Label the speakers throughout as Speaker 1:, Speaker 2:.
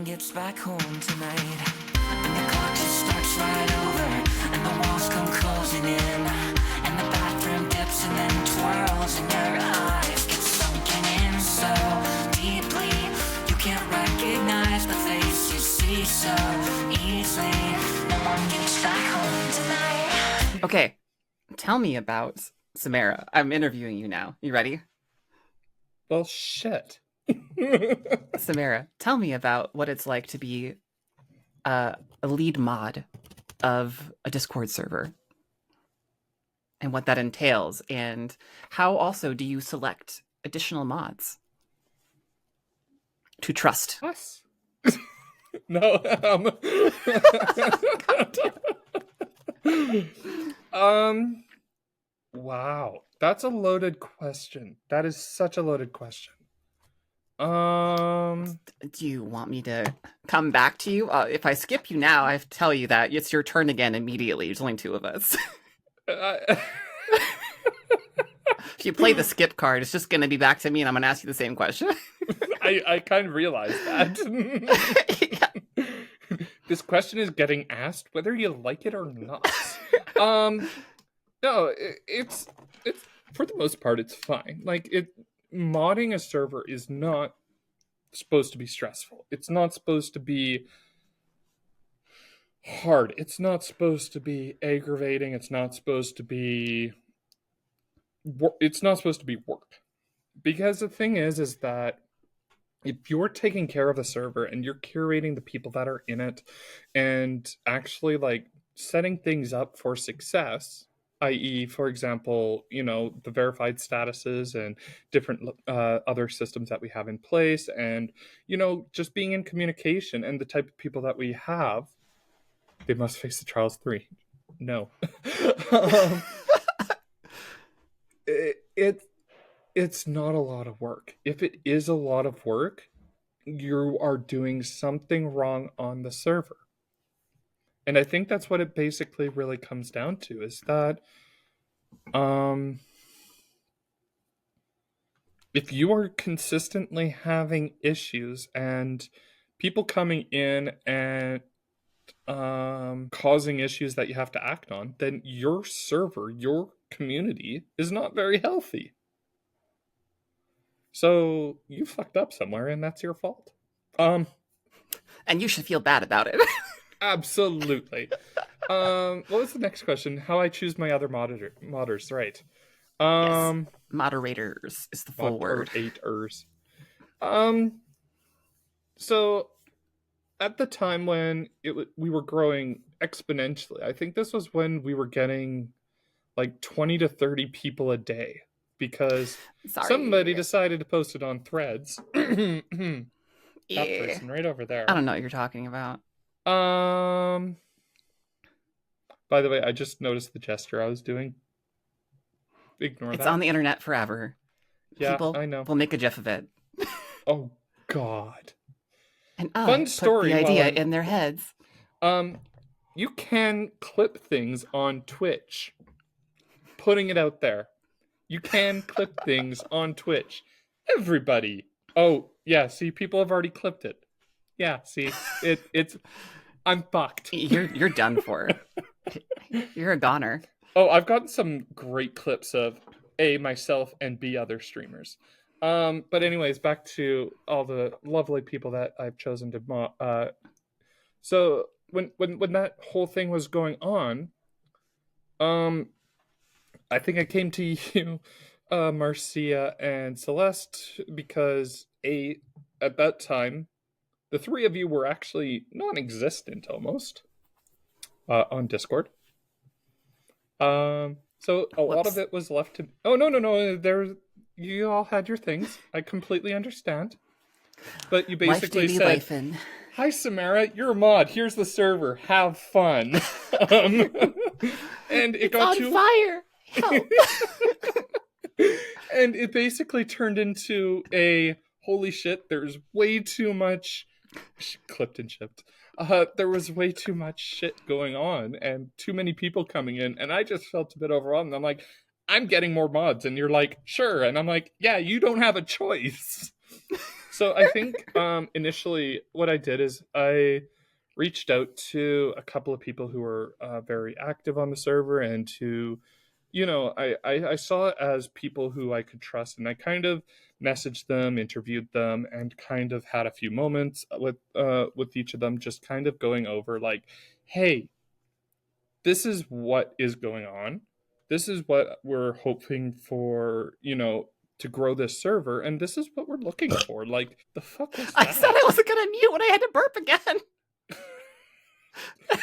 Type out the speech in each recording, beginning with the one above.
Speaker 1: gets back home tonight, and the clock just starts right over, and the walls come closing in, and the bathroom dips and then twirls, and your eyes get sunken in so deeply you can't recognize the face you see so easily. No one gets back home tonight.
Speaker 2: Okay, tell me about Samara. I'm interviewing you now. You ready?
Speaker 3: Well, shit.
Speaker 2: Samara, tell me about what it's like to be a lead mod of a Discord server and what that entails, and how also do you select additional mods to trust?
Speaker 3: Us? No. Wow, that's a loaded question. That is such a loaded question.
Speaker 2: Do you want me to come back to you? If I skip you now, I have to tell you that it's your turn again immediately. There's only two of us. If you play the skip card, it's just going to be back to me, and I'm going to ask you the same question.
Speaker 3: I kind of realized that.
Speaker 2: Yeah.
Speaker 3: This question is getting asked whether you like it or not. No, it's for the most part it's fine. Like, modding a server is not supposed to be stressful. It's not supposed to be hard. It's not supposed to be aggravating. It's not supposed to be work. Because the thing is that if you're taking care of the server and you're curating the people that are in it and actually like setting things up for success, i.e., for example, the verified statuses and different other systems that we have in place, and just being in communication, and the type of people that we have, they must face the trials 3. No. It's not a lot of work. If it is a lot of work, you are doing something wrong on the server. And I think that's what it basically really comes down to, is that if you are consistently having issues and people coming in and causing issues that you have to act on, then your server, your community is not very healthy. So you fucked up somewhere, and that's your fault.
Speaker 2: And you should feel bad about it.
Speaker 3: Absolutely. What was the next question? How I choose my other modders, right?
Speaker 2: Yes. Moderators is the full word.
Speaker 3: Moderators. So at the time when we were growing exponentially, I think this was when we were getting like 20 to 30 people a day, because somebody decided to post it on Threads. That person right over there.
Speaker 2: I don't know what you're talking about.
Speaker 3: By the way, I just noticed the gesture I was doing. Ignore that.
Speaker 2: It's on the internet forever.
Speaker 3: Yeah,
Speaker 2: People
Speaker 3: I know.
Speaker 2: will make a gif of it.
Speaker 3: Oh God.
Speaker 2: And
Speaker 3: Fun story.
Speaker 2: Put the idea in their heads.
Speaker 3: You can clip things on Twitch. Putting it out there. You can clip things on Twitch. Everybody. Oh, yeah, see, people have already clipped it. Yeah, see, it's I'm fucked.
Speaker 2: You're done for. You're a goner.
Speaker 3: Oh, I've gotten some great clips of A, myself, and B, other streamers. But anyways, back to all the lovely people that I've chosen to so when that whole thing was going on, I think I came to you, Marcia and Celeste, because at that time, the three of you were actually non-existent almost on Discord. So a lot of it was left to. Oh no! You all had your things. I completely understand. But you basically said, "Hi, Samara, you're a mod. Here's the server. Have fun." And it got
Speaker 2: on fire. Help.
Speaker 3: And it basically turned into a holy shit. There's way too much clipped and shipped. There was way too much shit going on and too many people coming in, and I just felt a bit overwhelmed. I'm like, I'm getting more mods, and you're like, sure, and I'm like, yeah, you don't have a choice. So I think initially what I did is I reached out to a couple of people who were very active on the server and who, I saw it as people who I could trust, and I kind of messaged them, interviewed them, and kind of had a few moments with each of them, just kind of going over like, hey, this is what is going on. This is what we're hoping for, to grow this server, and this is what we're looking for. Like, the fuck was
Speaker 2: I
Speaker 3: that?
Speaker 2: said I wasn't gonna mute when I had to burp again.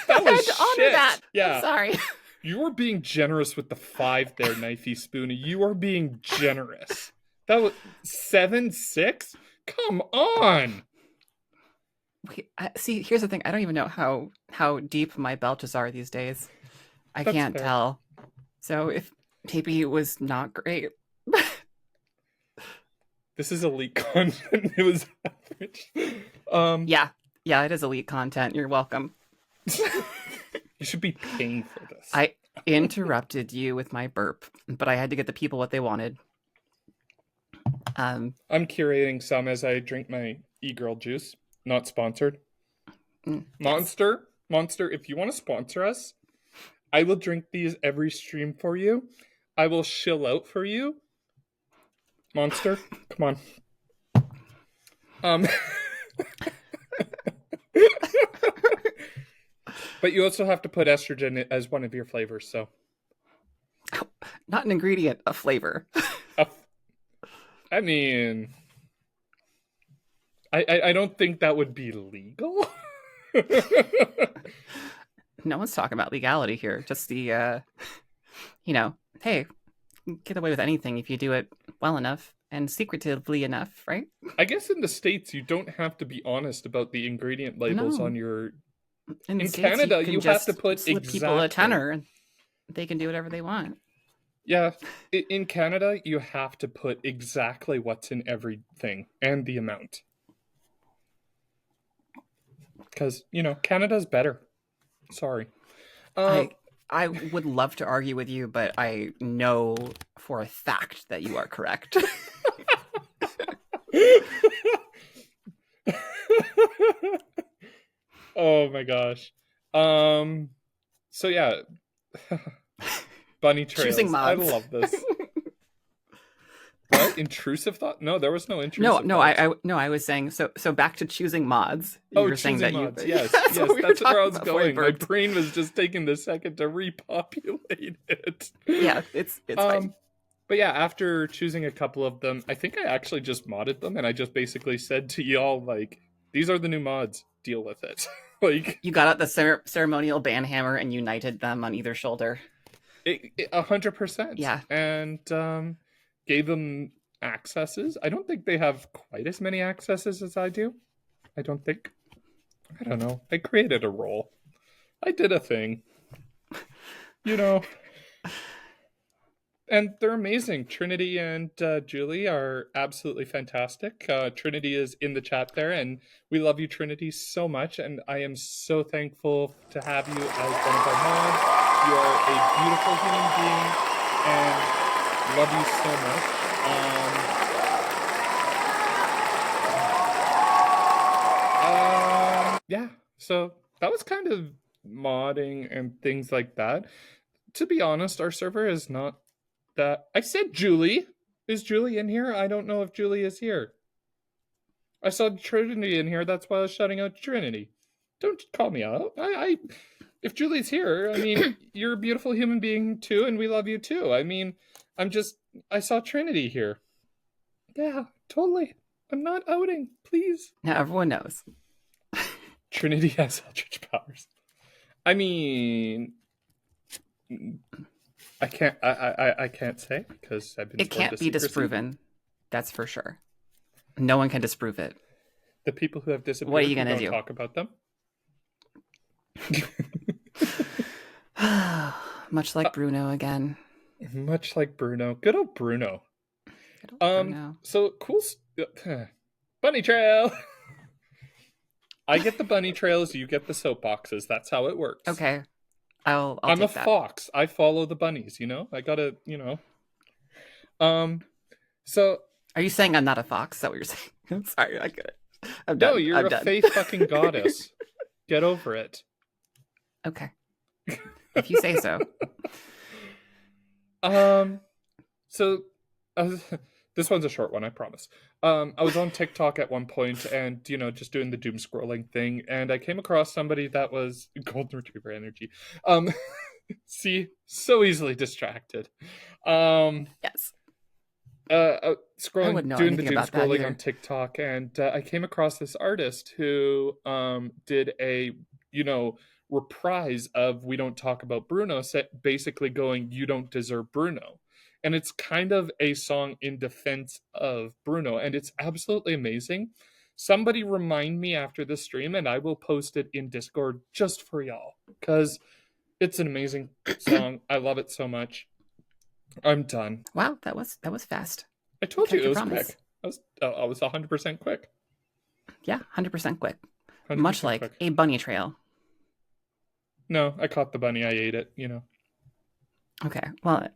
Speaker 3: That
Speaker 2: I
Speaker 3: was
Speaker 2: had to honor
Speaker 3: shit.
Speaker 2: that.
Speaker 3: Yeah.
Speaker 2: I'm sorry.
Speaker 3: You were being generous with the 5 there, Knifey Spoony. You are being generous. That was 7-6? Come on.
Speaker 2: Wait, see, here's the thing. I don't even know how deep my belches are these days. I
Speaker 3: That's
Speaker 2: can't
Speaker 3: fair.
Speaker 2: tell. So if maybe it was not great.
Speaker 3: This is elite content. It was average.
Speaker 2: Yeah, it is elite content. You're welcome.
Speaker 3: You should be paying for this.
Speaker 2: I interrupted you with my burp, but I had to get the people what they wanted.
Speaker 3: I'm curating some as I drink my e-girl juice. Not sponsored. Monster, if you want to sponsor us, I will drink these every stream for you. I will shill out for you. Monster, come on. But you also have to put estrogen as one of your flavors, so.
Speaker 2: Not an ingredient, a flavor.
Speaker 3: I mean, I don't think that would be legal.
Speaker 2: No one's talking about legality here. Just the, hey, get away with anything if you do it well enough and secretively enough, right?
Speaker 3: I guess in the States, you don't have to be honest about the ingredient labels
Speaker 2: No.
Speaker 3: on your...
Speaker 2: In
Speaker 3: In
Speaker 2: States,
Speaker 3: Canada,
Speaker 2: can
Speaker 3: you have
Speaker 2: just
Speaker 3: to put
Speaker 2: slip people a
Speaker 3: exactly.
Speaker 2: tenner and they can do whatever they want.
Speaker 3: Yeah, in Canada, you have to put exactly what's in everything and the amount. Because, Canada's better. Sorry.
Speaker 2: I would love to argue with you, but I know for a fact that you are correct.
Speaker 3: Oh my gosh. So yeah. Bunny trails.
Speaker 2: Choosing mods.
Speaker 3: I love this. What? Intrusive thought? No, there was no intrusive
Speaker 2: No,
Speaker 3: thoughts.
Speaker 2: I was saying so back to choosing mods. You
Speaker 3: Oh,
Speaker 2: were saying
Speaker 3: choosing
Speaker 2: that
Speaker 3: mods.
Speaker 2: you
Speaker 3: Yes,
Speaker 2: That's
Speaker 3: yes,
Speaker 2: what we were
Speaker 3: that's where I
Speaker 2: talking
Speaker 3: was
Speaker 2: about before you
Speaker 3: going. My
Speaker 2: burped.
Speaker 3: brain was just taking the second to repopulate it.
Speaker 2: Yeah, it's fine.
Speaker 3: But yeah, after choosing a couple of them, I think I actually just modded them, and I just basically said to y'all, like, these are the new mods. Deal with it. Like,
Speaker 2: You got out the ceremonial banhammer and united them on either shoulder.
Speaker 3: 100%.
Speaker 2: Yeah.
Speaker 3: And gave them accesses. I don't think they have quite as many accesses as I do. I don't think. I don't know. I created a role. I did a thing. And they're amazing. Trinity and Julie are absolutely fantastic. Trinity is in the chat there, and we love you, Trinity, so much. And I am so thankful to have you as one of our mods. You are a beautiful human being, and love you so much. Yeah, so that was kind of modding and things like that. To be honest, our server is not that... I said Julie. Is Julie in here? I don't know if Julie is here. I saw Trinity in here. That's why I was shouting out Trinity. Don't call me out. If Julie's here, I mean, you're a beautiful human being too, and we love you too. I mean, I saw Trinity here. Yeah, totally. I'm not outing, please.
Speaker 2: Now everyone knows.
Speaker 3: Trinity has Eldritch powers. I mean, I can't say because I've been.
Speaker 2: It can't be disproven. That's for sure. No one can disprove it.
Speaker 3: The people who have disappeared.
Speaker 2: What are you gonna
Speaker 3: don't
Speaker 2: do?
Speaker 3: Talk about them.
Speaker 2: Much like Bruno again.
Speaker 3: Much like Bruno. Good old Bruno.
Speaker 2: Good old Bruno.
Speaker 3: So cool. Bunny trail. I get the bunny trails. You get the soapboxes. That's how it works.
Speaker 2: Okay. I'm
Speaker 3: I'm a
Speaker 2: that.
Speaker 3: fox. I follow the bunnies. I gotta. So
Speaker 2: Are you saying I'm not a fox? Is that what you're saying? I'm sorry, I get it. I'm
Speaker 3: No,
Speaker 2: done.
Speaker 3: you're
Speaker 2: I'm
Speaker 3: a
Speaker 2: done.
Speaker 3: fae fucking goddess. Get over it.
Speaker 2: Okay, if you say so.
Speaker 3: So this one's a short one, I promise. I was on TikTok at one point and, just doing the doom scrolling thing, and I came across somebody that was golden retriever energy. See, so easily distracted.
Speaker 2: Yes, I
Speaker 3: Scrolling,
Speaker 2: wouldn't know
Speaker 3: doing the
Speaker 2: anything
Speaker 3: doom
Speaker 2: about that
Speaker 3: scrolling
Speaker 2: either.
Speaker 3: on TikTok, and I came across this artist who did a reprise of "We Don't Talk About Bruno," basically going, "You don't deserve Bruno," and it's kind of a song in defense of Bruno, and it's absolutely amazing. Somebody remind me after the stream, and I will post it in Discord just for y'all because it's an amazing song. I love it so much. I'm done.
Speaker 2: Wow, that was fast.
Speaker 3: I told you
Speaker 2: Kept
Speaker 3: it
Speaker 2: your
Speaker 3: was
Speaker 2: promise.
Speaker 3: quick. I was 100% quick.
Speaker 2: Yeah, 100% quick.
Speaker 3: 100%
Speaker 2: Much like
Speaker 3: quick.
Speaker 2: a bunny trail.
Speaker 3: No, I caught the bunny. I ate it.
Speaker 2: Okay, well,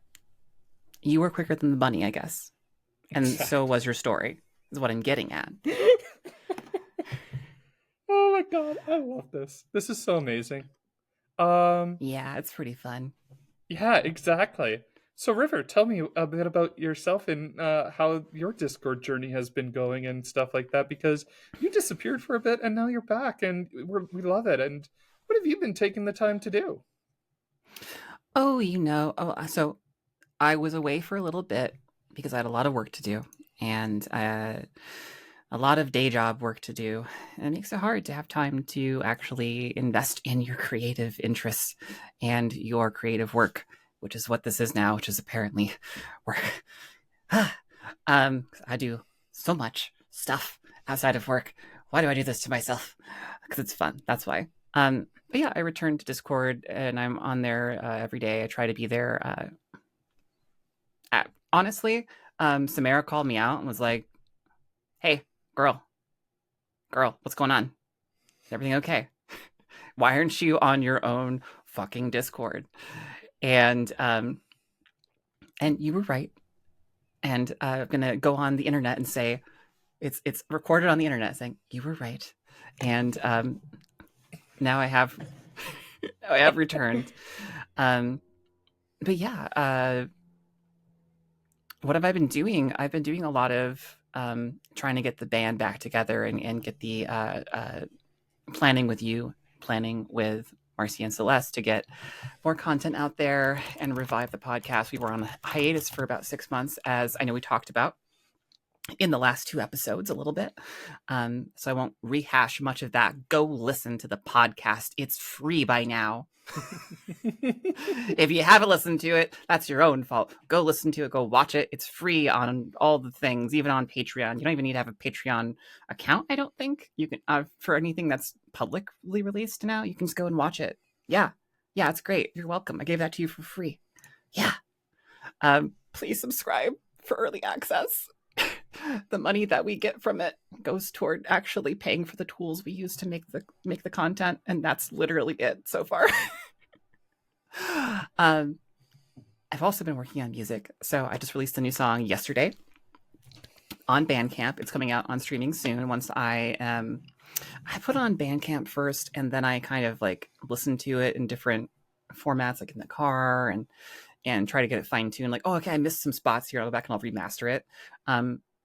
Speaker 2: you were quicker than the bunny, I guess, and so
Speaker 3: Exactly.
Speaker 2: was your story. Is what I'm getting at.
Speaker 3: Oh my god, I love this. This is so amazing. Um,
Speaker 2: Yeah, it's pretty fun.
Speaker 3: yeah, exactly. So, River, tell me a bit about yourself and how your Discord journey has been going and stuff like that. Because you disappeared for a bit and now you're back, and we love it. And what have you been taking the time to do?
Speaker 2: Oh, so I was away for a little bit because I had a lot of work to do and a lot of day job work to do. And it makes it hard to have time to actually invest in your creative interests and your creative work, which is what this is now, which is apparently work. I do so much stuff outside of work. Why do I do this to myself? Because it's fun. That's why. But yeah, I returned to Discord and I'm on there every day. I try to be there. Honestly, Samara called me out and was like, "Hey, girl, what's going on? Is everything okay? Why aren't you on your own fucking Discord?" And you were right. And I'm gonna go on the internet and say it's recorded on the internet saying you were right. And now I have returned. But yeah, what have I been doing? I've been doing a lot of trying to get the band back together and get the planning with Marcy and Celeste to get more content out there and revive the podcast. We were on hiatus for about 6 months, as I know we talked about in the last 2 episodes a little bit. So I won't rehash much of that. Go listen to the podcast. It's free by now. If you haven't listened to it, that's your own fault. Go listen to it. Go watch it. It's free on all the things, even on Patreon. You don't even need to have a Patreon account, I don't think. You can for anything that's publicly released now, you can just go and watch it. Yeah, it's great. You're welcome. I gave that to you for free. Yeah. Please subscribe for early access. The money that we get from it goes toward actually paying for the tools we use to make the content, and that's literally it so far. I've also been working on music, so I just released a new song yesterday on Bandcamp. It's coming out on streaming soon. Once I put it on Bandcamp first, and then I kind of like listen to it in different formats, like in the car, and try to get it fine-tuned. Like, oh, okay, I missed some spots here. I'll go back and I'll remaster it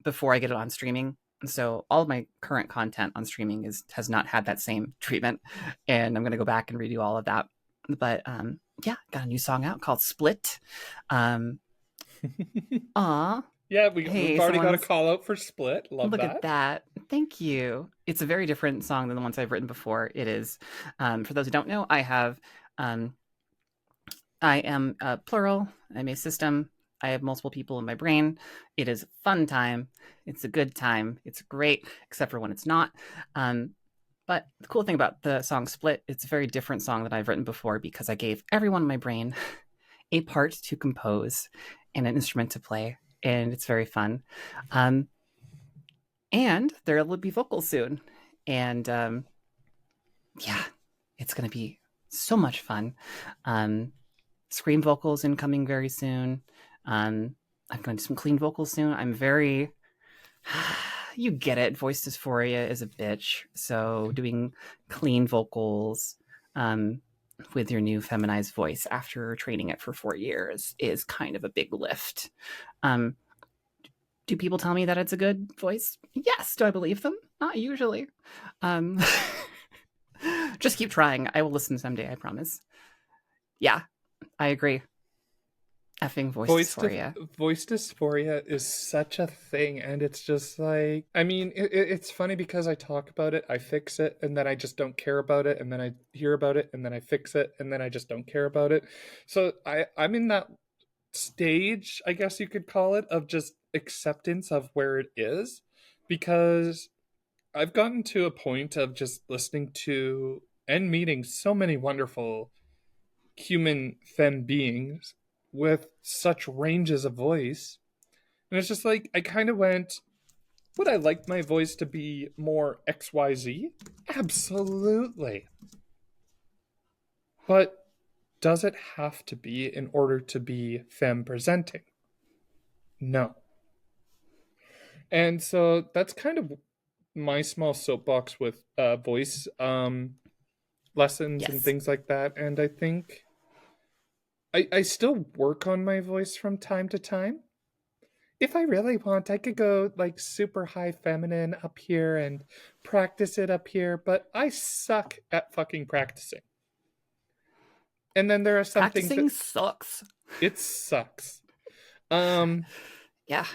Speaker 2: before I get it on streaming. So all of my current content on streaming has not had that same treatment, and I'm going to go back and redo all of that. But yeah, got a new song out called Split. Aw.
Speaker 3: Yeah, we've already got a call out for Split. Love
Speaker 2: Look
Speaker 3: that.
Speaker 2: at that. Thank you. It's a very different song than the ones I've written before. It is. For those who don't know, I am plural. I'm a system. I have multiple people in my brain. It is a fun time. It's a good time. It's great, except for when it's not. But the cool thing about the song Split, it's a very different song that I've written before because I gave everyone in my brain a part to compose and an instrument to play, and it's very fun. And there will be vocals soon. And yeah, it's going to be so much fun. Scream vocals incoming very soon. I'm going to do some clean vocals soon. I'm very you get it. Voice dysphoria is a bitch. So doing clean vocals with your new feminized voice after training it for 4 years is kind of a big lift. Do people tell me that it's a good voice? Yes. Do I believe them? Not usually. Just keep trying. I will listen someday, I promise. Yeah, I agree. Effing voice dysphoria.
Speaker 3: Voice dysphoria is such a thing, and it's just like, I mean, it's funny because I talk about it, I fix it, and then I just don't care about it, and then I hear about it, and then I fix it, and then I just don't care about it. So I'm in that stage, I guess you could call it, of just acceptance of where it is, because I've gotten to a point of just listening to and meeting so many wonderful human femme beings with such ranges of voice. And it's just like, I kind of went, would I like my voice to be more XYZ? Absolutely. But does it have to be in order to be femme presenting? No. And so that's kind of my small soapbox with voice lessons
Speaker 2: Yes.
Speaker 3: and things like that. And I think I still work on my voice from time to time. If I really want, I could go like super high feminine up here and practice it up here, but I suck at fucking practicing. And then there are some
Speaker 2: Practicing
Speaker 3: things
Speaker 2: sucks.
Speaker 3: it sucks.
Speaker 2: Yeah.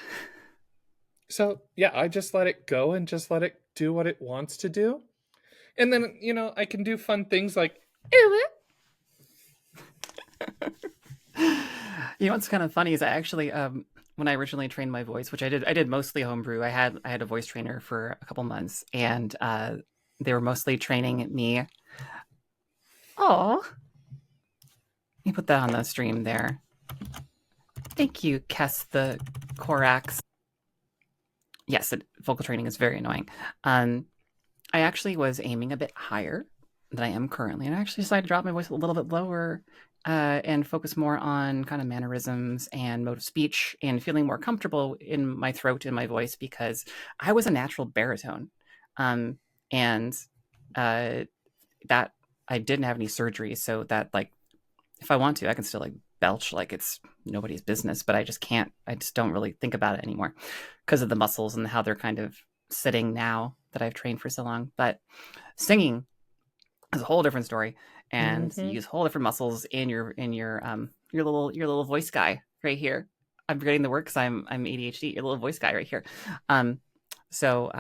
Speaker 3: So yeah, I just let it go and just let it do what it wants to do. And then, I can do fun things like,
Speaker 2: What's kind of funny is I actually, when I originally trained my voice, which I did mostly homebrew. I had a voice trainer for a couple months, and they were mostly training me. Oh, you put that on the stream there. Thank you, Kess the Corax. Yes, vocal training is very annoying. I actually was aiming a bit higher than I am currently, and I actually decided to drop my voice a little bit lower and focus more on kind of mannerisms and mode of speech and feeling more comfortable in my throat and my voice, because I was a natural baritone. And that I didn't have any surgery, so that, like, if I want to, I can still like belch like it's nobody's business, but I just can't. I just don't really think about it anymore because of the muscles and how they're kind of sitting now that I've trained for so long. But singing is a whole different story, and you use whole different muscles in your little voice guy right here. I'm forgetting the word because I'm ADHD. Your little voice guy right here. So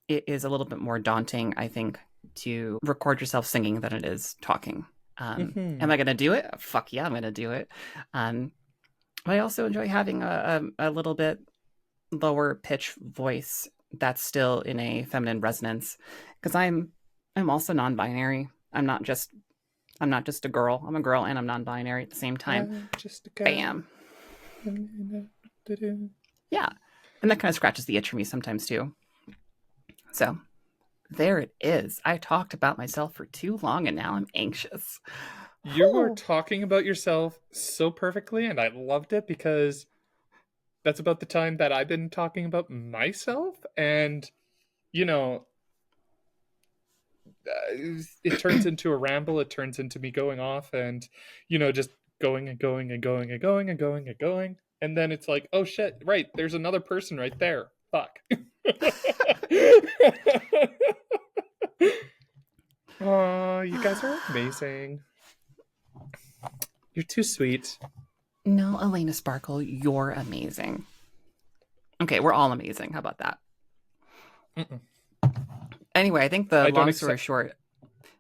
Speaker 2: it is a little bit more daunting, I think, to record yourself singing than it is talking. Am I going to do it? Fuck yeah, I'm going to do it. But I also enjoy having a little bit lower pitch voice that's still in a feminine resonance, because I'm also non-binary. I'm not just a girl. I'm a girl and I'm non-binary at the same time.
Speaker 3: Just a guy.
Speaker 2: Bam. Yeah. And that kind of scratches the itch for me sometimes too. So there it is. I talked about myself for too long and now I'm anxious.
Speaker 3: You were talking about yourself so perfectly, and I loved it because that's about the time that I've been talking about myself. And, it turns into a ramble. It turns into me going off and, just going and going and going and going and going and going. And then it's like, oh shit, right, there's another person right there. Fuck. Oh, you guys are amazing. You're too sweet.
Speaker 2: No, Elena Sparkle, you're amazing. Okay, we're all amazing. How about that?
Speaker 3: Mm-mm.
Speaker 2: Anyway, I think the long story short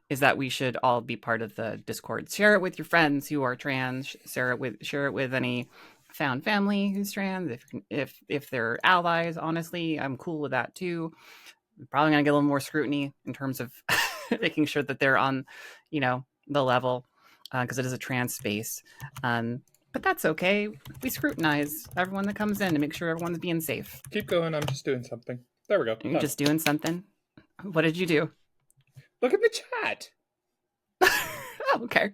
Speaker 2: is that we should all be part of the Discord. Share it with your friends who are trans. Share it with any found family who's trans. If they're allies, honestly, I'm cool with that too. I'm probably gonna get a little more scrutiny in terms of making sure that they're on, the level, because it is a trans space. But that's okay. We scrutinize everyone that comes in to make sure everyone's being safe.
Speaker 3: Keep going. I'm just doing something. There we go.
Speaker 2: You're just doing something. What did you do?
Speaker 3: Look at the chat.
Speaker 2: Oh, okay.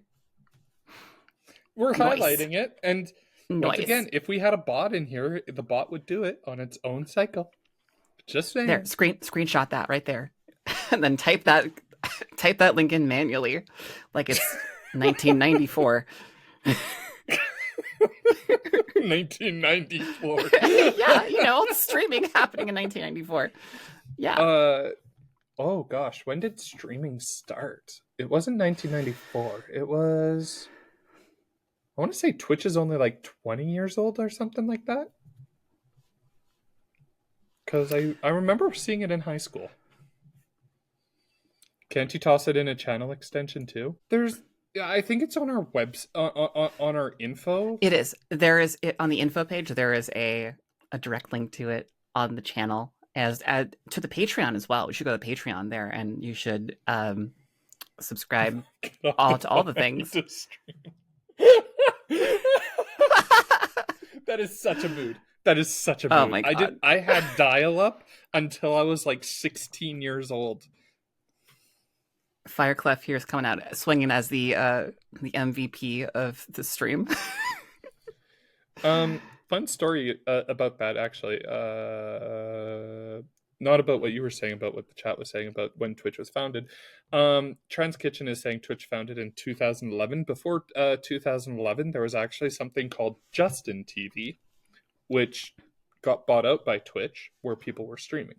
Speaker 3: We're
Speaker 2: Nice.
Speaker 3: highlighting it. And once
Speaker 2: Nice.
Speaker 3: again, if we had a bot in here, the bot would do it on its own cycle. Just saying.
Speaker 2: There, screenshot that right there, and then type that link in manually, like it's 1994.
Speaker 3: 1994.
Speaker 2: Yeah, streaming happening in 1994. Yeah.
Speaker 3: Oh gosh, when did streaming start? It wasn't 1994. It was, I want to say Twitch is only like 20 years old or something like that. Because I remember seeing it in high school. Can't you toss it in a channel extension too? I think it's on our on our info.
Speaker 2: It is. There is on the info page. There is a direct link to it on the channel as to the Patreon as well. We should go to the Patreon there, and you should subscribe to all the things.
Speaker 3: That is such a mood. That is such a mood.
Speaker 2: Oh my God.
Speaker 3: I had dial-up until I was like 16 years old.
Speaker 2: Fireclef here is coming out swinging as the MVP of the stream.
Speaker 3: Fun story about that, actually. Not about what you were saying, about what the chat was saying about when Twitch was founded. Trans Kitchen is saying Twitch founded in 2011. Before 2011, there was actually something called Justin TV, which got bought out by Twitch, where people were streaming.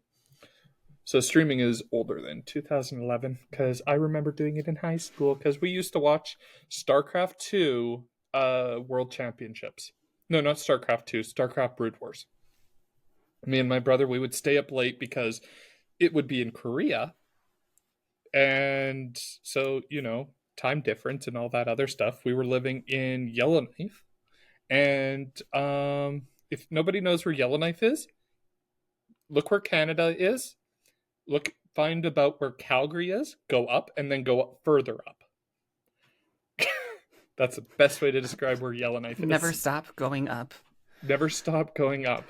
Speaker 3: So streaming is older than 2011, because I remember doing it in high school, because we used to watch StarCraft 2 World Championships. No, not StarCraft 2, StarCraft Brood Wars. Me and my brother, we would stay up late because it would be in Korea. And so, time difference and all that other stuff. We were living in Yellowknife. And if nobody knows where Yellowknife is, look where Canada is. Find about where Calgary is, go up, and then go up further up. That's the best way to describe where Yellowknife is.
Speaker 2: Never stop going up.
Speaker 3: Never stop going up.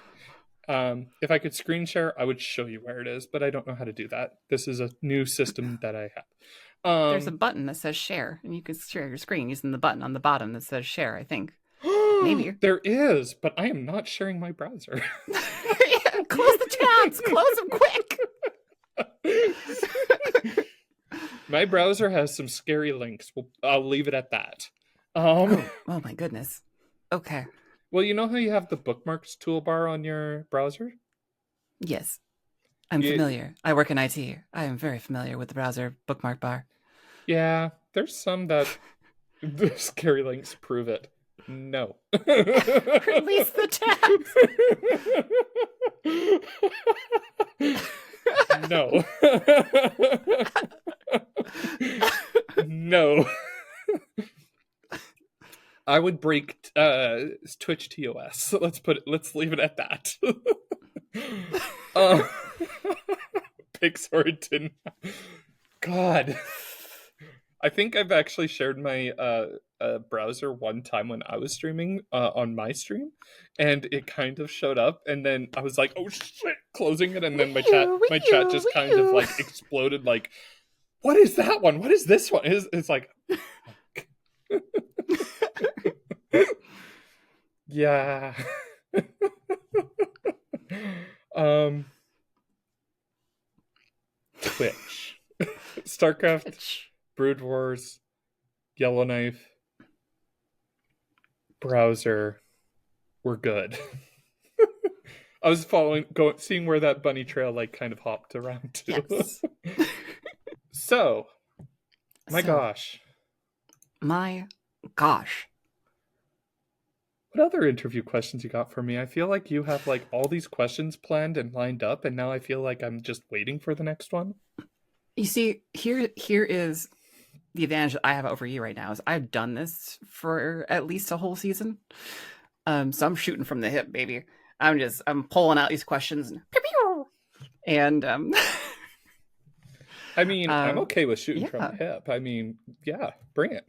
Speaker 3: If I could screen share, I would show you where it is, but I don't know how to do that. This is a new system that I have.
Speaker 2: There's a button that says share, and you can share your screen using the button on the bottom that says share, I think. Maybe.
Speaker 3: There is, but I am not sharing my browser.
Speaker 2: Yeah, close the tabs! Close them quick!
Speaker 3: My browser has some scary links. I'll leave it at that.
Speaker 2: Oh my goodness. Okay.
Speaker 3: Well, you know how you have the bookmarks toolbar on your browser?
Speaker 2: Yes. I'm familiar. I work in IT. I am very familiar with the browser bookmark bar.
Speaker 3: Yeah, there's some that the scary links prove it. No.
Speaker 2: Release the tabs!
Speaker 3: No. No. I would break Twitch TOS. So let's leave it at that. Pixarton. God. I think I've actually shared my browser one time when I was streaming on my stream, and it kind of showed up, and then I was like, "Oh shit!" closing it, and then my chat just kind of like exploded. Like, what is that one? What is this one? It's like, yeah. Twitch, StarCraft, Brood Wars, Yellowknife, browser. We're good. I was seeing where that bunny trail like kind of hopped around to.
Speaker 2: Yes.
Speaker 3: So, my gosh. What other interview questions you got for me? I feel like you have like all these questions planned and lined up, and now I feel like I'm just waiting for the next one.
Speaker 2: You see, here is the advantage that I have over you right now is I've done this for at least a whole season. So I'm shooting from the hip, baby. I'm pulling out these questions and
Speaker 3: I mean, I'm okay with shooting from the hip. I mean, yeah, bring it.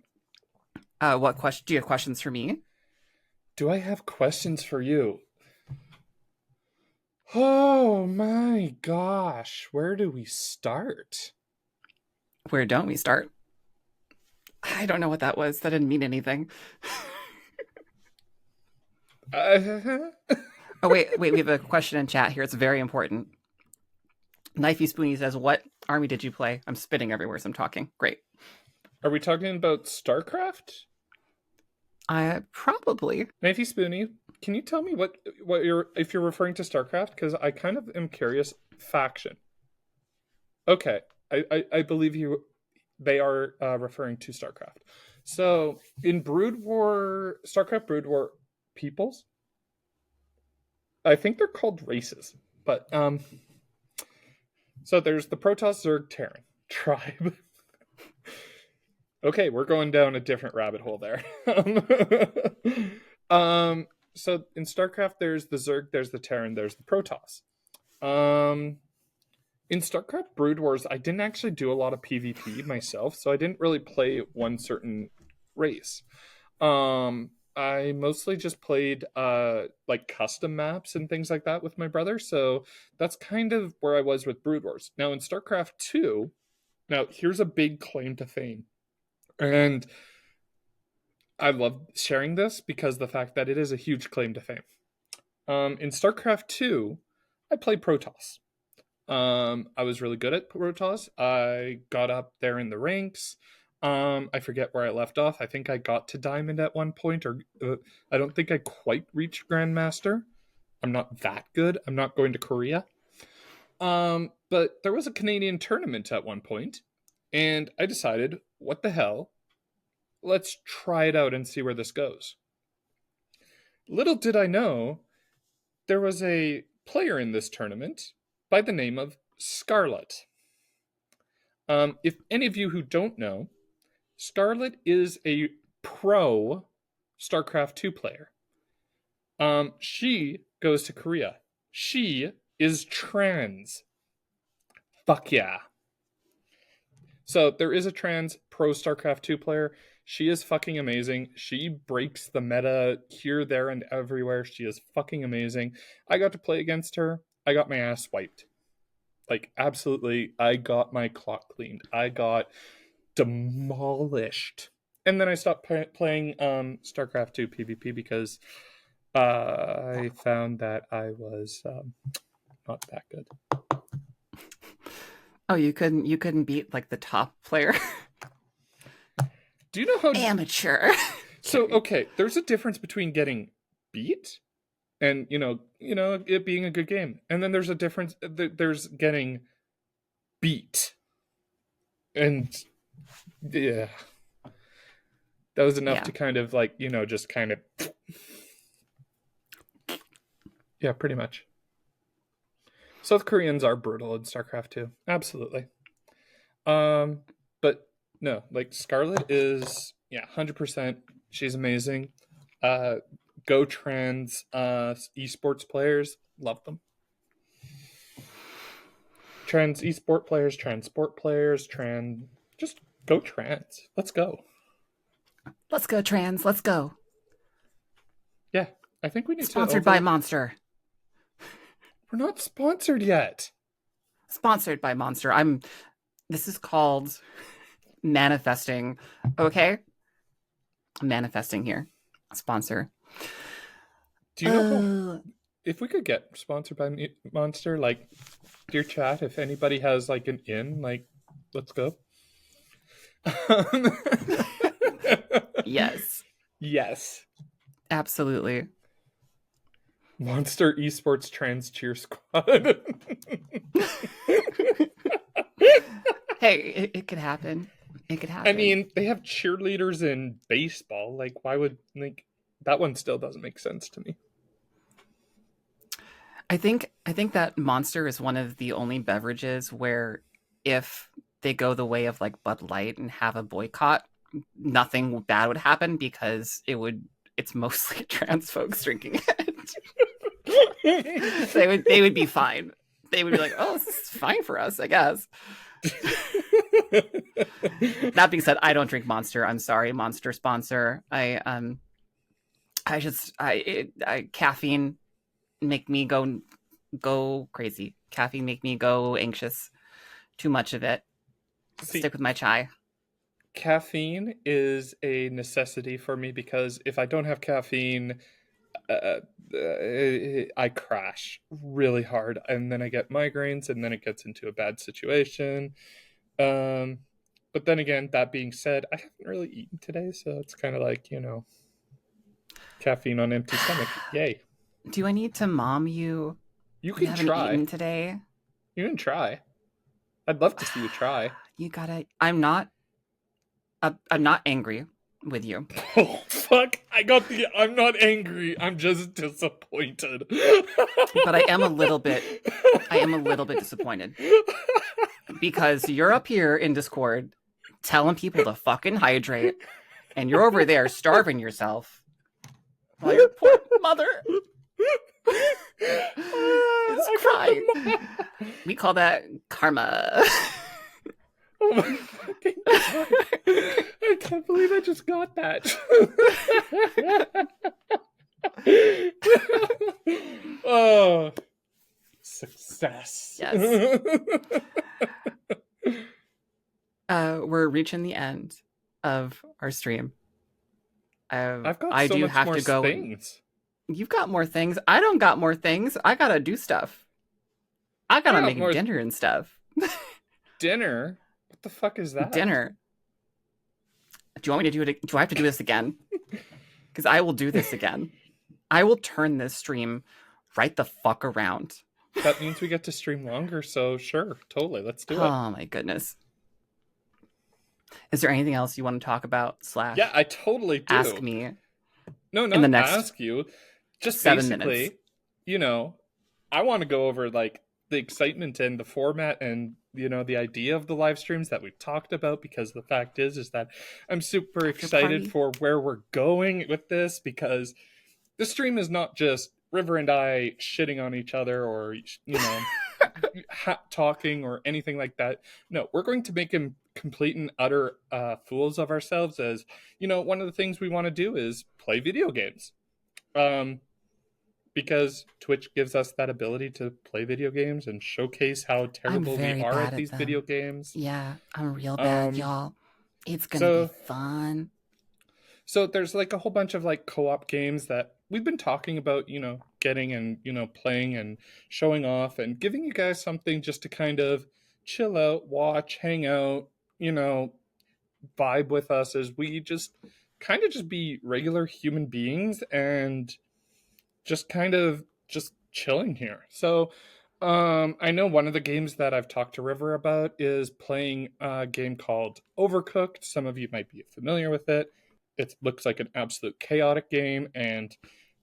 Speaker 2: What question? Do you have questions for me?
Speaker 3: Do I have questions for you? Oh my gosh, where do we start?
Speaker 2: Where don't we start? I don't know what that was. That didn't mean anything. Oh, wait, we have a question in chat here. It's very important. Knifey Spoony says, "What army did you play?" I'm spitting everywhere as I'm talking. Great.
Speaker 3: Are we talking about StarCraft?
Speaker 2: I probably.
Speaker 3: Knifey Spoony, can you tell me what you're if you're referring to StarCraft? Because I kind of am curious. Faction. Okay, I believe you. They are referring to StarCraft. So in Brood War, StarCraft Brood War peoples, I think they're called races, but so there's the Protoss, Zerg, Terran tribe. Okay, we're going down a different rabbit hole there. So in StarCraft, there's the Zerg, there's the Terran, there's the Protoss. In StarCraft Brood Wars, I didn't actually do a lot of PvP myself, so I didn't really play one certain race. I mostly just played like custom maps and things like that with my brother, so that's kind of where I was with Brood Wars. Now in StarCraft 2, now here's a big claim to fame. And I love sharing this because the fact that it is a huge claim to fame. In StarCraft 2, I played Protoss. I was really good at Protoss. I got up there in the ranks. I forget where I left off. I think I got to Diamond at one point, or I don't think I quite reached Grandmaster. I'm not that good. I'm not going to Korea. But there was a Canadian tournament at one point, and I decided, what the hell? Let's try it out and see where this goes. Little did I know, there was a player in this tournament by the name of Scarlet. If any of you who don't know, Scarlet is a pro StarCraft 2 player. She goes to Korea. She is trans. Fuck yeah. So there is a trans pro StarCraft 2 player. She is fucking amazing. She breaks the meta here, there, and everywhere. She is fucking amazing. I got to play against her. I got my ass wiped. Like, absolutely, I got my clock cleaned. I got demolished. And then I stopped playing StarCraft 2 PvP because I found that I was not that good.
Speaker 2: Oh, you couldn't beat like the top player.
Speaker 3: Do you know how
Speaker 2: amateur?
Speaker 3: So okay, there's a difference between getting beat and you know it being a good game, and then there's a difference. There's getting beat, and yeah, that was enough to kind of like just kind of yeah, pretty much. South Koreans are brutal in StarCraft 2. Absolutely. But no, like Scarlet is 100%. She's amazing. Go trans esports players, love them. Trans esport players, trans sport players, just go trans. Let's go.
Speaker 2: Let's go trans. Let's go.
Speaker 3: Yeah, I think we need
Speaker 2: Sponsored by Monster.
Speaker 3: We're not sponsored yet.
Speaker 2: Sponsored by Monster. This is called manifesting. Okay? I'm manifesting here. Sponsor.
Speaker 3: Do you know if we could get sponsored by Monster, like, dear chat, if anybody has like an in, like, let's go.
Speaker 2: Yes.
Speaker 3: Yes.
Speaker 2: Absolutely.
Speaker 3: Monster Esports Trans Cheer Squad.
Speaker 2: Hey, it could happen. It could happen.
Speaker 3: I mean, they have cheerleaders in baseball. Like, why would that one still doesn't make sense to me.
Speaker 2: I think that Monster is one of the only beverages where if they go the way of like Bud Light and have a boycott, nothing bad would happen because it's mostly trans folks drinking it. they would be fine. They would be like, oh, this is fine for us, I guess. That being said, I don't drink Monster. I'm sorry, Monster sponsor. Caffeine make me go crazy. Caffeine make me go anxious. Too much of it. Stick with my chai.
Speaker 3: Caffeine is a necessity for me because if I don't have caffeine, I crash really hard, and then I get migraines, and then it gets into a bad situation. But then again, that being said, I haven't really eaten today, so it's kind of like, caffeine on empty stomach. Yay.
Speaker 2: Do I need to mom you?
Speaker 3: You
Speaker 2: You
Speaker 3: can
Speaker 2: haven't
Speaker 3: try.
Speaker 2: eaten today.
Speaker 3: You can try. I'd love to see you try.
Speaker 2: You gotta. I'm not angry with you.
Speaker 3: Oh, fuck. I'm not angry. I'm just disappointed.
Speaker 2: But I am a little bit disappointed because you're up here in Discord telling people to fucking hydrate, and you're over there starving yourself while your poor mother is crying. We call that karma.
Speaker 3: Oh my fucking god. I can't believe I just got that. Oh, success.
Speaker 2: Yes. We're reaching the end of our stream.
Speaker 3: I've got
Speaker 2: I
Speaker 3: so
Speaker 2: do
Speaker 3: much
Speaker 2: have
Speaker 3: more
Speaker 2: to go.
Speaker 3: things.
Speaker 2: You've got more things. I don't got more things. I gotta do stuff. I gotta
Speaker 3: got
Speaker 2: make
Speaker 3: more-
Speaker 2: dinner and stuff.
Speaker 3: Dinner? What the fuck is that?
Speaker 2: Dinner. Do you want me to do it? Do I have to do this again? Because I will do this again. I will turn this stream right the fuck around.
Speaker 3: That means we get to stream longer, so sure, totally, let's do it.
Speaker 2: Oh my goodness. Is there anything else you want to talk about?
Speaker 3: Yeah, I totally do.
Speaker 2: Ask me.
Speaker 3: No,
Speaker 2: in the next
Speaker 3: ask you. Just
Speaker 2: 7
Speaker 3: basically,
Speaker 2: minutes.
Speaker 3: I want to go over like the excitement and the format and the idea of the live streams that we've talked about, because the fact is that I'm super excited
Speaker 2: party.
Speaker 3: for where we're going with this, because the stream is not just River and I shitting on each other or talking or anything like that. No, we're going to make him complete and utter fools of ourselves, as one of the things we want to do is play video games, because Twitch gives us that ability to play video games and showcase how terrible we
Speaker 2: very
Speaker 3: are
Speaker 2: bad
Speaker 3: at
Speaker 2: at
Speaker 3: these
Speaker 2: them.
Speaker 3: video games.
Speaker 2: Yeah, I'm real bad, y'all. It's gonna
Speaker 3: so-
Speaker 2: be fun.
Speaker 3: So there's like a whole bunch of like co-op games that we've been talking about, getting and, playing and showing off and giving you guys something just to kind of chill out, watch, hang out, vibe with us as we just kind of just be regular human beings and just kind of just chilling here. So I know one of the games that I've talked to River about is playing a game called Overcooked. Some of you might be familiar with it. It looks like an absolute chaotic game, and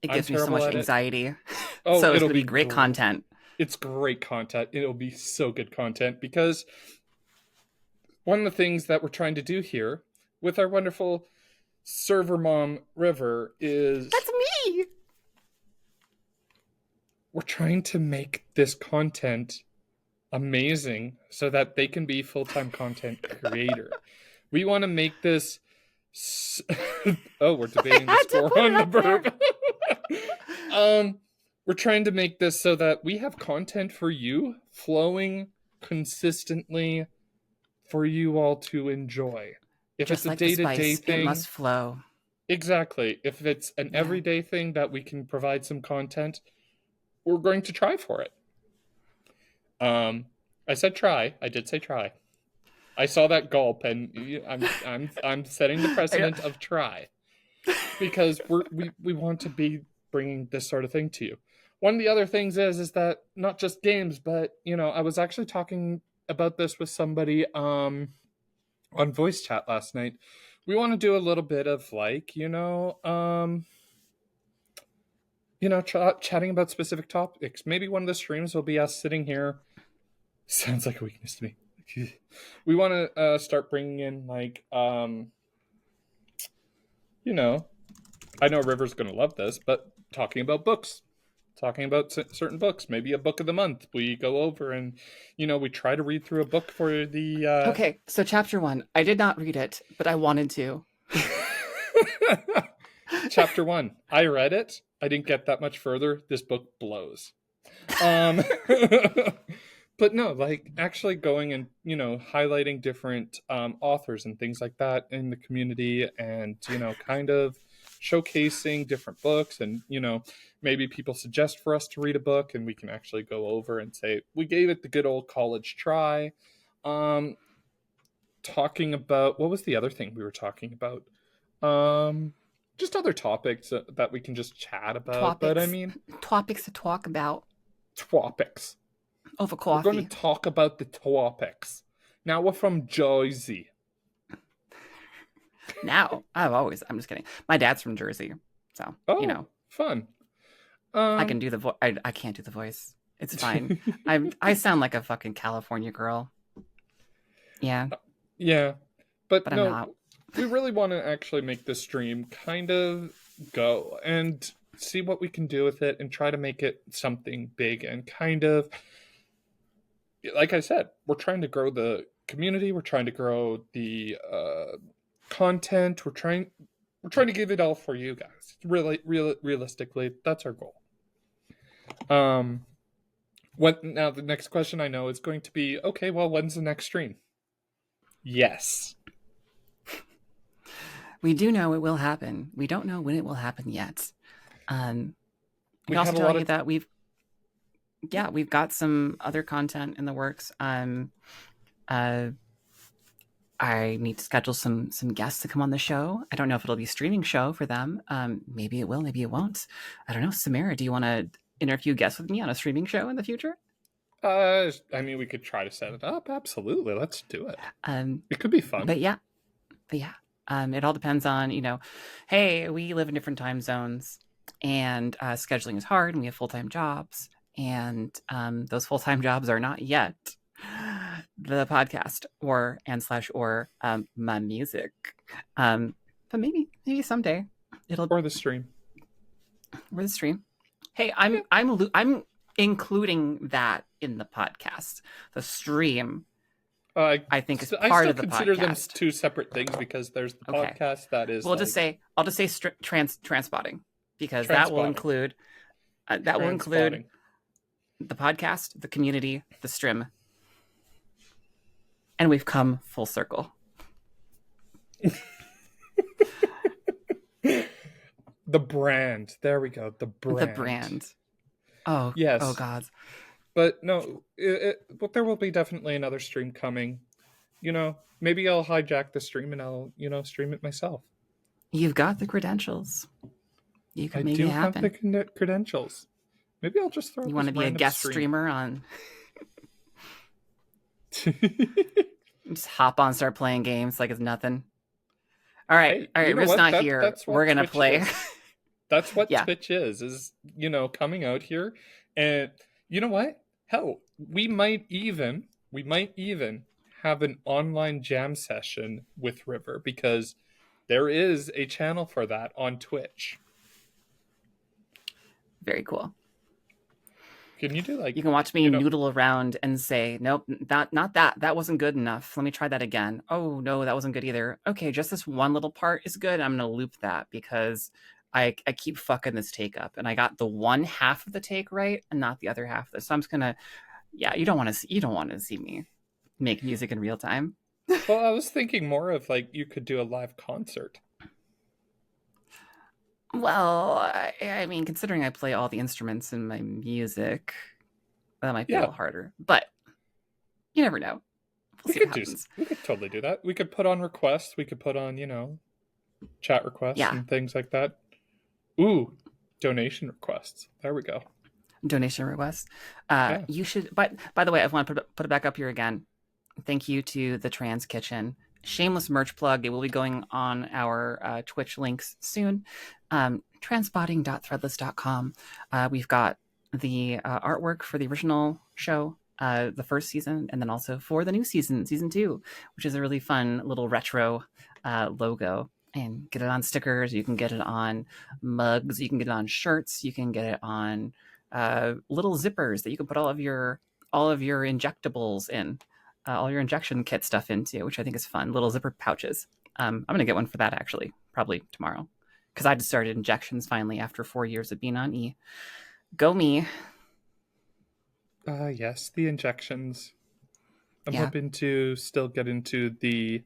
Speaker 2: It
Speaker 3: I'm
Speaker 2: gives me so
Speaker 3: terrible
Speaker 2: much
Speaker 3: at it.
Speaker 2: anxiety.
Speaker 3: Oh,
Speaker 2: So it's
Speaker 3: it'll
Speaker 2: gonna be great
Speaker 3: great.
Speaker 2: content.
Speaker 3: It's great content. It'll be so good content, because one of the things that we're trying to do here with our wonderful server mom River is
Speaker 2: That's me.
Speaker 3: we're trying to make this content amazing so that they can be full-time content creator. We want to make this oh, we're debating the
Speaker 2: had to
Speaker 3: score
Speaker 2: put
Speaker 3: on
Speaker 2: it
Speaker 3: the
Speaker 2: up
Speaker 3: burp. We're trying to make this so that we have content for you flowing consistently for you all to enjoy. If
Speaker 2: Just
Speaker 3: it's a
Speaker 2: like the
Speaker 3: day-to-day
Speaker 2: spice,
Speaker 3: thing,
Speaker 2: it must flow.
Speaker 3: exactly. If it's an
Speaker 2: Yeah.
Speaker 3: everyday thing that we can provide some content, we're going to try for it. I said try. I did say try. I saw that gulp, and I'm setting the precedent of try, because we want to be bringing this sort of thing to you. One of the other things is that not just games, but I was actually talking about this with somebody on voice chat last night. We want to do a little bit of like chatting about specific topics. Maybe one of the streams will be us sitting here. Sounds like a weakness to me. We want to start bringing in like I know River's gonna love this, but talking about books, talking about certain books, maybe a book of the month. We go over and we try to read through a book for the
Speaker 2: Okay, so chapter 1. I did not read it, but I wanted to.
Speaker 3: Chapter 1. I read it. I didn't get that much further. This book blows. But no, like actually going and highlighting different authors and things like that in the community, and kind of showcasing different books, and maybe people suggest for us to read a book, and we can actually go over and say we gave it the good old college try. Talking about, what was the other thing we were talking about? Just other topics that we can just chat about. But I
Speaker 2: Topics.
Speaker 3: mean,
Speaker 2: Topics to talk about
Speaker 3: topics.
Speaker 2: over
Speaker 3: We're going
Speaker 2: coffee.
Speaker 3: to talk about the topics. Now we're from Jersey.
Speaker 2: Now, I'm just kidding. My dad's from Jersey, so
Speaker 3: Oh, fun.
Speaker 2: I can do the voice. I can't do the voice. It's fine. I sound like a fucking California girl. Yeah,
Speaker 3: Yeah, but
Speaker 2: but I'm
Speaker 3: no,
Speaker 2: not.
Speaker 3: we really want to actually make this stream kind of go and see what we can do with it and try to make it something big and kind of, like I said, we're trying to grow the community, we're trying to grow the content, we're trying to give it all for you guys. Realistically, that's our goal. What now? The next question I know is going to be, okay, well, when's the next stream? Yes.
Speaker 2: We do know it will happen. We don't know when it will happen yet. We
Speaker 3: We
Speaker 2: also
Speaker 3: have a
Speaker 2: tell
Speaker 3: lot
Speaker 2: you
Speaker 3: of
Speaker 2: that we've got some other content in the works. I need to schedule some guests to come on the show. I don't know if it'll be a streaming show for them. Maybe it will, maybe it won't. I don't know. Samara, do you want to interview guests with me on a streaming show in the future?
Speaker 3: I mean, we could try to set it up. Absolutely, let's do it. It could be fun.
Speaker 2: But yeah, it all depends on, hey, we live in different time zones, and scheduling is hard, and we have full-time jobs, and those full-time jobs are not yet the podcast or my music. But maybe someday it'll,
Speaker 3: or the stream.
Speaker 2: or the stream. Hey, I'm including that in the podcast. The stream, I think, is part of the podcast. I still consider them
Speaker 3: two separate things because there's the podcast that is.
Speaker 2: I'll just say transpotting, because that will include the podcast, the community, the stream, and we've come full circle.
Speaker 3: The brand. There we go. The brand.
Speaker 2: The brand. Oh
Speaker 3: yes.
Speaker 2: Oh God.
Speaker 3: But no, but there will be definitely another stream coming. Maybe I'll hijack the stream and I'll, stream it myself.
Speaker 2: You've got the credentials. You can make it happen.
Speaker 3: I do have the credentials. Maybe I'll just throw.
Speaker 2: You want to be a guest streamer on? Just hop on, start playing games like it's nothing. All right. Riff's not here. We're gonna play.
Speaker 3: That's what Twitch is coming out here, and you know what? Hell, we might even have an online jam session with River, because there is a channel for that on Twitch.
Speaker 2: Very cool.
Speaker 3: Can you do
Speaker 2: you can watch me noodle around and say, nope, not that wasn't good enough. Let me try that again. Oh no, that wasn't good either. Okay, just this one little part is good. I'm gonna loop that because I keep fucking this take up, and I got the one half of the take right and not the other half of this. So I'm just gonna, you don't want to see me make music in real time.
Speaker 3: Well, I was thinking more of you could do a live concert.
Speaker 2: Well, I mean, considering I play all the instruments in my music, that might be a little harder. But you never know. We'll see what happens.
Speaker 3: We could totally do that. We could put on requests. We could put on, chat requests and things like that. Ooh, donation requests. There we go.
Speaker 2: Donation requests. You should. But by the way, I want to put it back up here again. Thank you to the Trans Kitchen. Shameless merch plug. It will be going on our Twitch links soon. Transpotting.threadless.com. We've got the artwork for the original show, the first season, and then also for the new season 2, which is a really fun little retro logo. And get it on stickers. You can get it on mugs. You can get it on shirts. You can get it on little zippers that you can put all of your injectables in. All your injection kit stuff into, which I think is fun. Little zipper pouches. I'm going to get one for that, actually, probably tomorrow. Because I just started injections finally after 4 years of being on E. Go me.
Speaker 3: Yes, the injections. I'm hoping to still get into the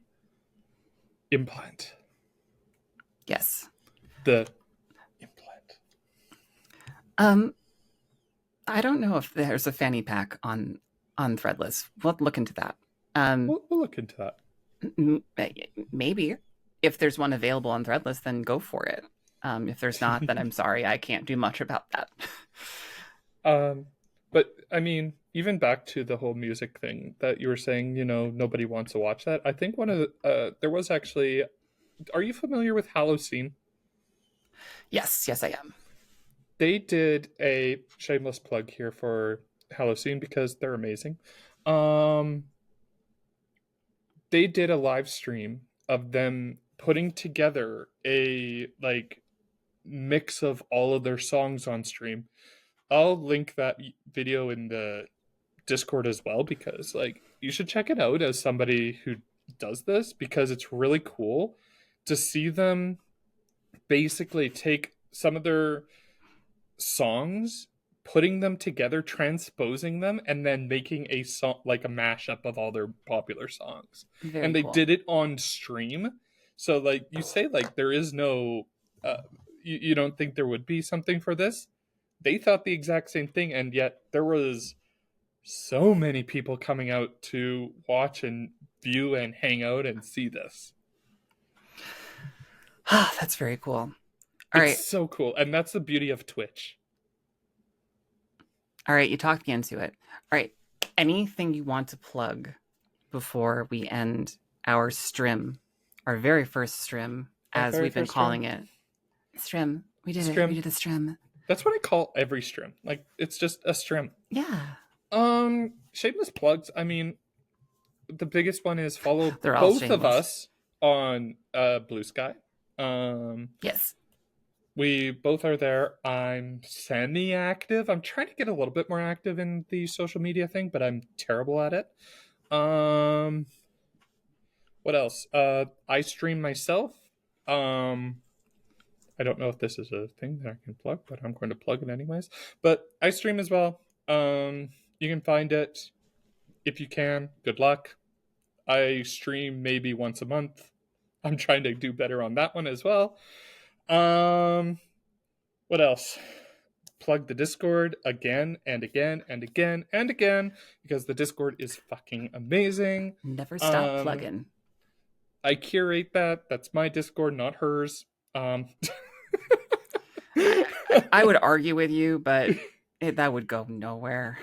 Speaker 3: implant.
Speaker 2: Yes.
Speaker 3: the implant.
Speaker 2: I don't know if there's a fanny pack on Threadless. We'll look into that.
Speaker 3: We'll look into that.
Speaker 2: Maybe if there's one available on Threadless, then go for it. If there's not, then I'm sorry, I can't do much about that.
Speaker 3: But I mean, even back to the whole music thing that you were saying, you know, nobody wants to watch that. I think one of the, there was actually, are you familiar with Halloween?
Speaker 2: Yes, I am.
Speaker 3: They did a shameless plug here for Halloween because they're amazing. They did a live stream of them putting together a like mix of all of their songs on stream. I'll link that video in the Discord as well because like you should check it out as somebody who does this because it's really cool to see them basically take some of their songs, putting them together, transposing them, and then making a song like a mashup of all their popular songs.
Speaker 2: Very
Speaker 3: and they
Speaker 2: cool.
Speaker 3: did it on stream. So like you say, like there is no you don't think there would be something for this. They thought the exact same thing, and yet there was so many people coming out to watch and view and hang out and see this.
Speaker 2: That's very cool. All right.
Speaker 3: It's so cool. And that's the beauty of Twitch.
Speaker 2: All right, you talked me into it. All right, anything you want to plug before we end our stream, our very first stream, as we've been calling it. Stream. We did it. We did a stream.
Speaker 3: That's what I call every stream. Like, it's just a stream.
Speaker 2: Yeah.
Speaker 3: Shameless plugs. I mean, the biggest one is follow
Speaker 2: They're all
Speaker 3: both
Speaker 2: shameless.
Speaker 3: of us on Blue Sky.
Speaker 2: Yes.
Speaker 3: We both are there. I'm semi-active. I'm trying to get a little bit more active in the social media thing, but I'm terrible at it. What else? I stream myself. I don't know if this is a thing that I can plug, but I'm going to plug it anyways. But I stream as well. You can find it if you can. Good luck. I stream maybe once a month. I'm trying to do better on that one as well. What else? Plug the Discord again and again and again and again because the Discord is fucking amazing.
Speaker 2: Never stop plugging.
Speaker 3: I curate that. That's my Discord, not hers.
Speaker 2: I would argue with you, but that would go nowhere.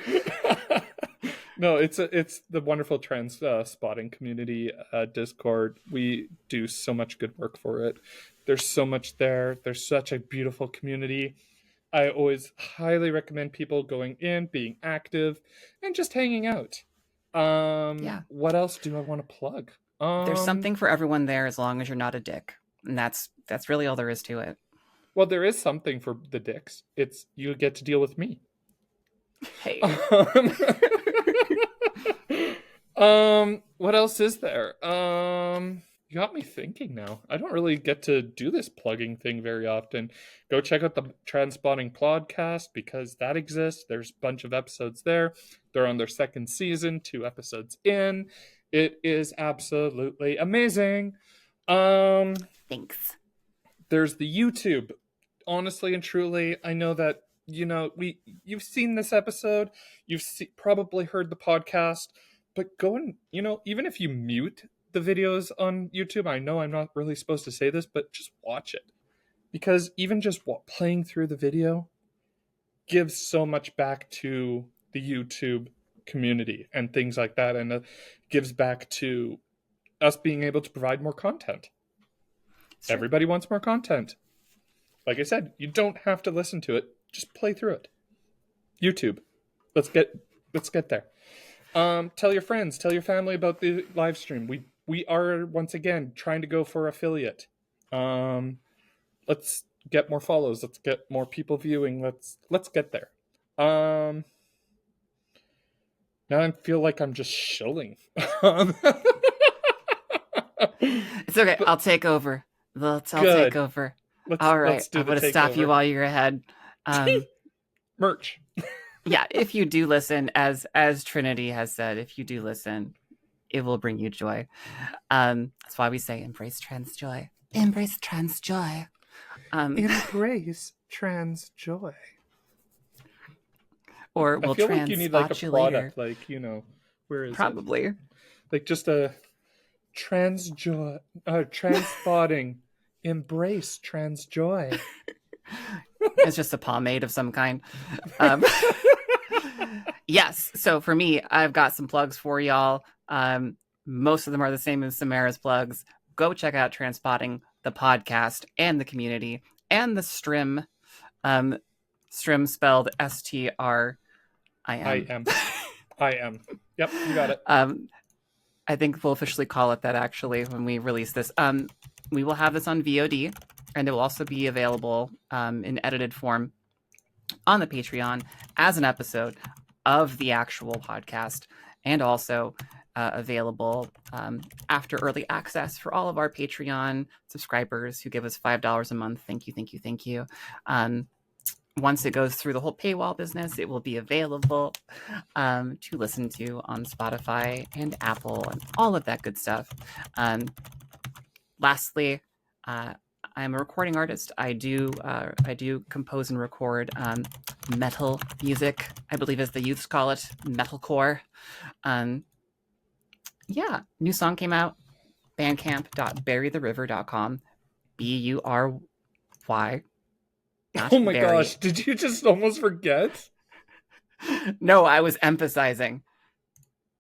Speaker 3: No, it's the wonderful trans spotting community Discord. We do so much good work for it. There's so much there. There's such a beautiful community. I always highly recommend people going in, being active, and just hanging out.
Speaker 2: Yeah.
Speaker 3: What else do I want to plug?
Speaker 2: There's something for everyone there as long as you're not a dick. And that's really all there is to it.
Speaker 3: Well, there is something for the dicks. It's you get to deal with me.
Speaker 2: Hey.
Speaker 3: What else is there? You got me thinking now. I don't really get to do this plugging thing very often. Go check out the Transpotting podcast because that exists. There's a bunch of episodes there. They're on their second season, 2 episodes in. It is absolutely amazing.
Speaker 2: Thanks.
Speaker 3: There's the YouTube. Honestly and truly, I know that you've seen this episode, you've probably heard the podcast, but go and even if you mute the videos on YouTube, I know I'm not really supposed to say this, but just watch it because even just playing through the video gives so much back to the YouTube community and things like that, and gives back to us being able to provide more content.
Speaker 2: Sure.
Speaker 3: Everybody wants more content. Like I said, you don't have to listen to it. Just play through it. YouTube. Let's get there. Tell your friends, tell your family about the live stream. We are once again trying to go for affiliate. Let's get more follows. Let's get more people viewing. Let's get there. Now I feel like I'm just shilling.
Speaker 2: It's okay. I'll take over. I'll take over. All right. I'm going to stop you while you're ahead.
Speaker 3: Merch.
Speaker 2: Yeah, if you do listen, as Trinity has said, if you do listen, it will bring you joy. That's why we say embrace trans joy. Embrace trans joy.
Speaker 3: Embrace trans joy.
Speaker 2: Or
Speaker 3: I
Speaker 2: we'll
Speaker 3: feel like you need like a
Speaker 2: transpot you later.
Speaker 3: product, like, you know, where is it?
Speaker 2: Probably.
Speaker 3: Like just a trans joy, transpotting. Embrace trans joy.
Speaker 2: It's just a pomade of some kind. Yes. So for me, I've got some plugs for y'all. Most of them are the same as Samara's plugs. Go check out Transpotting, the podcast, and the community, and the Strim. Strim spelled STRIM.
Speaker 3: I am. Yep, you got it.
Speaker 2: I think we'll officially call it that actually when we release this. We will have this on VOD, and it will also be available in edited form on the Patreon as an episode of the actual podcast, and also available after early access for all of our Patreon subscribers who give us $5 a month. Thank you, thank you, thank you. Once it goes through the whole paywall business, it will be available to listen to on Spotify and Apple and all of that good stuff. Lastly, I'm a recording artist. I do compose and record metal music, I believe as the youths call it, metalcore. Yeah, new song came out, bandcamp.burytheriver.com, BURY.
Speaker 3: Oh my gosh, did you just almost forget?
Speaker 2: No, I was emphasizing.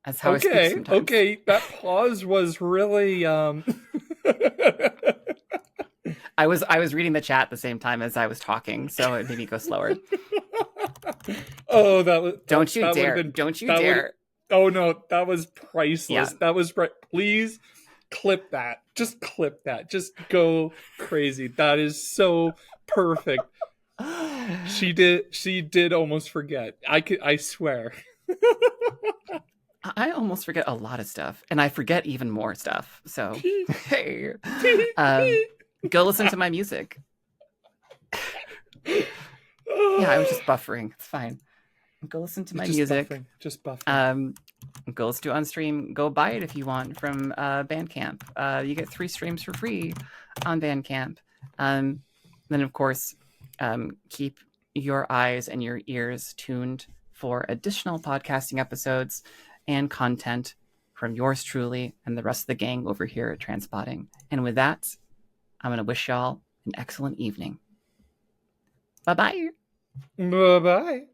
Speaker 2: That's how I speak sometimes.
Speaker 3: Okay, that pause was really
Speaker 2: I was reading the chat at the same time as I was talking, so it made me go slower.
Speaker 3: Oh, that was
Speaker 2: Don't you dare.
Speaker 3: Oh no, that was priceless.
Speaker 2: Yeah.
Speaker 3: That was please clip that. Just clip that. Just go crazy. That is so perfect. She did almost forget. I swear.
Speaker 2: I almost forget a lot of stuff, and I forget even more stuff. So, hey, go listen to my music. Yeah, I was just buffering. It's fine. Go listen to my music.
Speaker 3: Just buffering.
Speaker 2: Go listen to it on stream. Go buy it if you want from Bandcamp. You get 3 streams for free on Bandcamp. Then, of course, keep your eyes and your ears tuned for additional podcasting episodes and content from yours truly and the rest of the gang over here at Transpotting. And with that, I'm going to wish y'all an excellent evening. Bye-bye.
Speaker 3: Bye-bye.